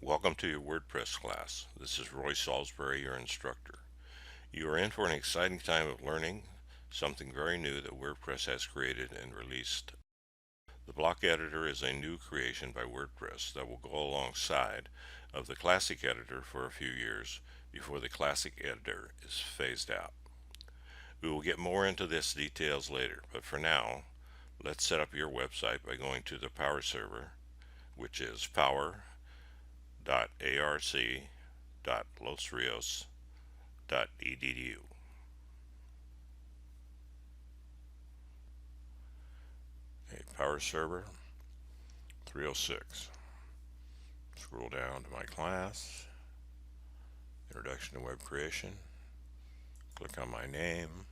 Welcome to your WordPress class. This is Roy Salisbury, your instructor. You are in for an exciting time of learning something very new that WordPress has created and released. The block editor is a new creation by WordPress that will go alongside of the classic editor for a few years before the classic editor is phased out. We will get more into this details later, but for now, let's set up your website by going to the Power server, which is power.arc.losrios.edu. Okay, Power Server 306. Scroll down to my class, Introduction to Web Creation. Click on my name.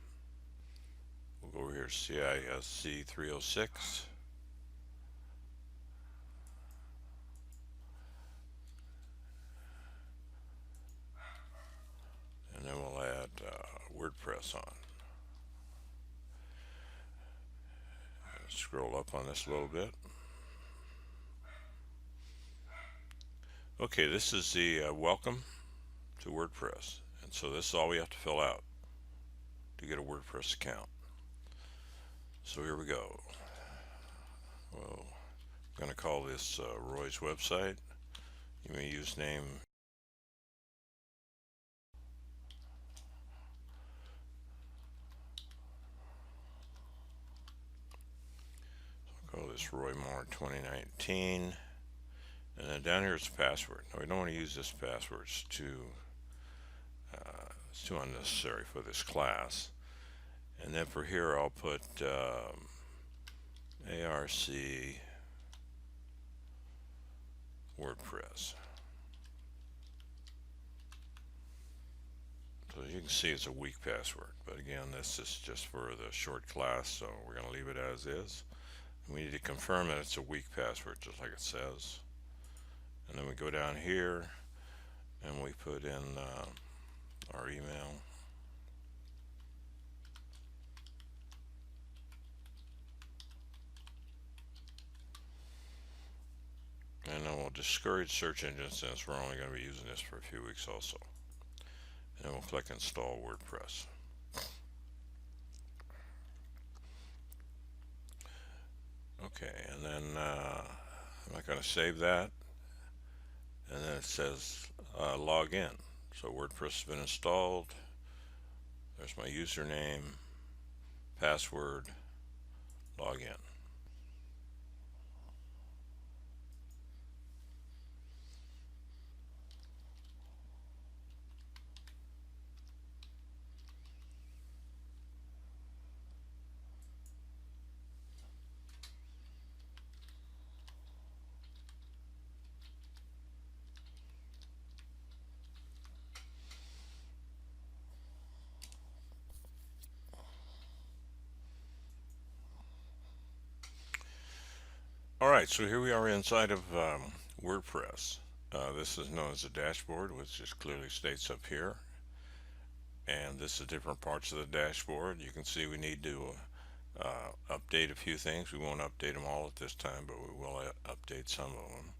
We'll go over here to CISC306. And then we'll add WordPress on. Scroll up on this a little bit. Okay, this is the welcome to WordPress. And so this is all we have to fill out to get a WordPress account. So here we go. Well, I'm going to call this Roy's website. You may use name. So I'll call this Roy Moore 2019. And then down here is the password. Now we don't want to use this password. It's too unnecessary for this class. And then for here I'll put ARC WordPress. So as you can see, it's a weak password, but again, this is just for the short class, so we're going to leave it as is. And we need to confirm that it's a weak password, just like it says. And then we go down here and we put in our email. And then we'll discourage search engines since we're only going to be using this for a few weeks also. And then we'll click Install WordPress. Okay, and then I'm not going to save that. And then it says log in. So WordPress has been installed. There's my username, password, log in. Alright, so here we are inside of WordPress. This is known as a dashboard, which just clearly states up here. And this is different parts of the dashboard. You can see we need to update a few things. We won't update them all at this time, but we will update some of them.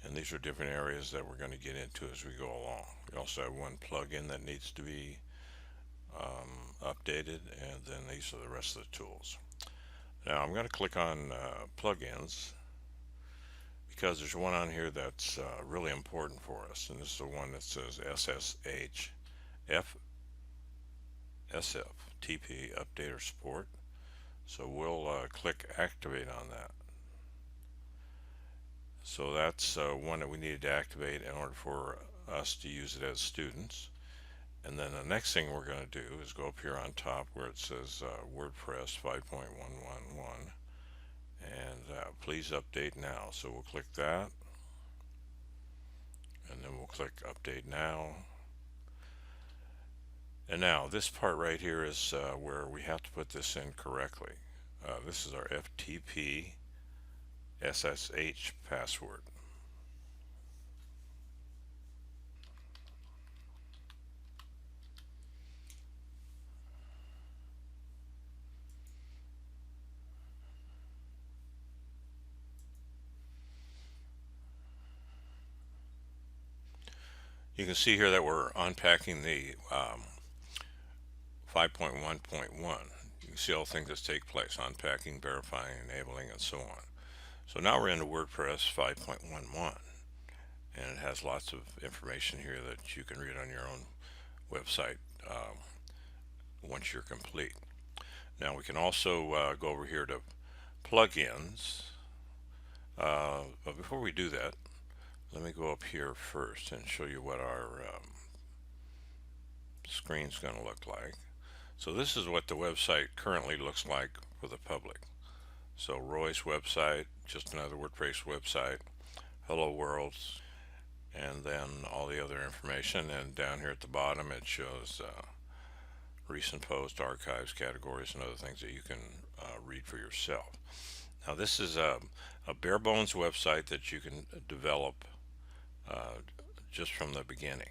And these are different areas that we're going to get into as we go along. We also have one plugin that needs to be updated, and then these are the rest of the tools. Now I'm going to click on plugins because there's one on here that's really important for us, and this is the one that says SSH TP Update or Support. So we'll click Activate on that. So that's one that we needed to activate in order for us to use it as students. And then the next thing we're going to do is go up here on top where it says WordPress 5.111 and please update now. So we'll click that, and then we'll click Update Now. And now this part right here is where we have to put this in correctly. This is our FTP SSH password. You can see here that we're unpacking the 5.1.1. You can see all the things that take place: unpacking, verifying, enabling, and so on. So now we're into WordPress 5.11, and it has lots of information here that you can read on your own website once you're complete. Now we can also go over here to plugins. But before we do that, let me go up here first and show you what our screen's going to look like. So this is what the website currently looks like for the public. So Roy's website, just another WordPress website, hello world, and then all the other information. And down here at the bottom it shows recent posts, archives, categories, and other things that you can read for yourself. Now this is a bare bones website that you can develop just from the beginning.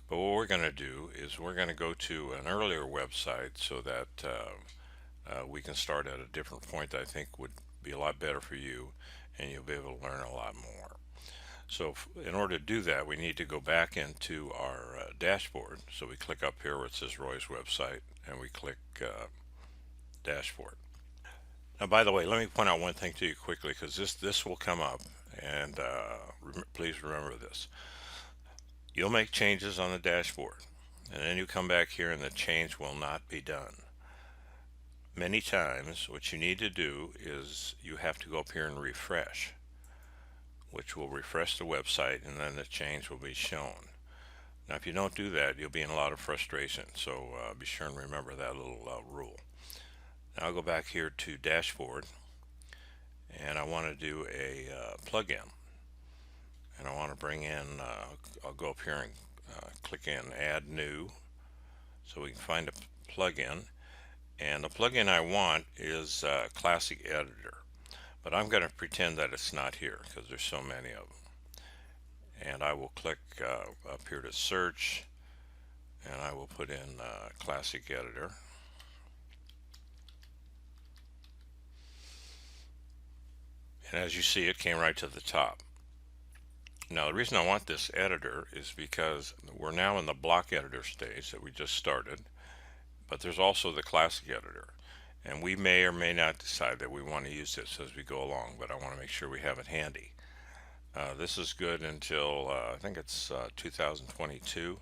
But what we're going to do is we're going to go to an earlier website so that we can start at a different point that I think would be a lot better for you, and you'll be able to learn a lot more. So in order to do that, we need to go back into our dashboard. So we click up here where it says Roy's website, and we click dashboard. Now, by the way, let me point out one thing to you quickly, because this will come up, and please remember this. You'll make changes on the dashboard, and then you come back here and the change will not be done. Many times what you need to do is you have to go up here and refresh, which will refresh the website, and then the change will be shown. Now if you don't do that, you'll be in a lot of frustration, so be sure and remember that little rule. Now I'll go back here to dashboard, and I want to do a plugin, and I want to bring in I'll go up here and click in add new, so we can find a plugin. And the plugin I want is Classic Editor, but I'm going to pretend that it's not here because there's so many of them. And I will click up here to search, and I will put in Classic Editor. And as you see, it came right to the top. Now the reason I want this editor is because we're now in the block editor stage that we just started, but there's also the classic editor, and we may or may not decide that we want to use this as we go along, but I want to make sure we have it handy. This is good until I think it's 2022,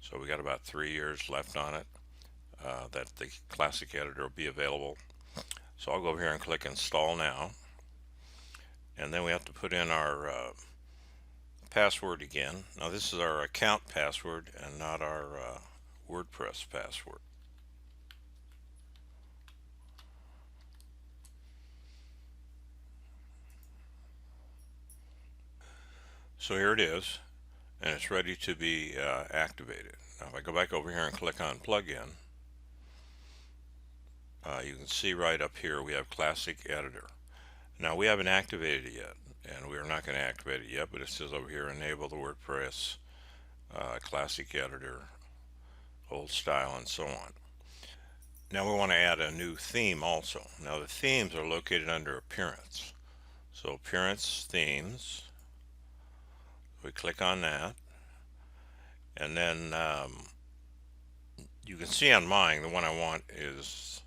so we got about 3 years left on it that the classic editor will be available. So I'll go over here and click install now, and then we have to put in our password again. Now this is our account password and not our WordPress password. So here it is, and it's ready to be activated. Now if I go back over here and click on plugin, you can see right up here we have Classic Editor. Now we haven't activated it yet, and we are not going to activate it yet, but it says over here enable the WordPress Classic Editor, old style, and so on. Now we want to add a new theme also. Now the themes are located under Appearance. So Appearance, Themes, we click on that, and then you can see on mine the one I want is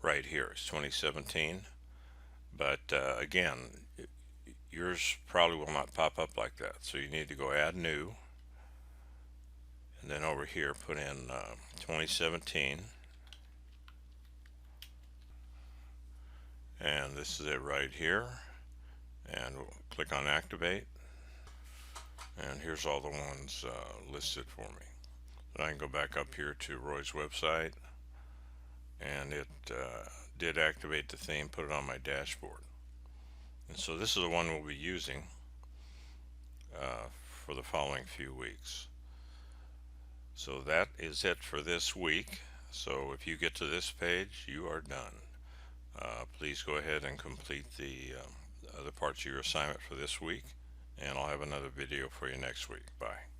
right here. It's 2017, but again, yours probably will not pop up like that, so you need to go add new, and then over here put in 2017, and this is it right here, and we'll click on activate, and here's all the ones listed for me. Then I can go back up here to Roy's website, and it did activate the theme, put it on my dashboard. And so this is the one we'll be using for the following few weeks. So that is it for this week. So if you get to this page, you are done. Please go ahead and complete the other parts of your assignment for this week, and I'll have another video for you next week. Bye.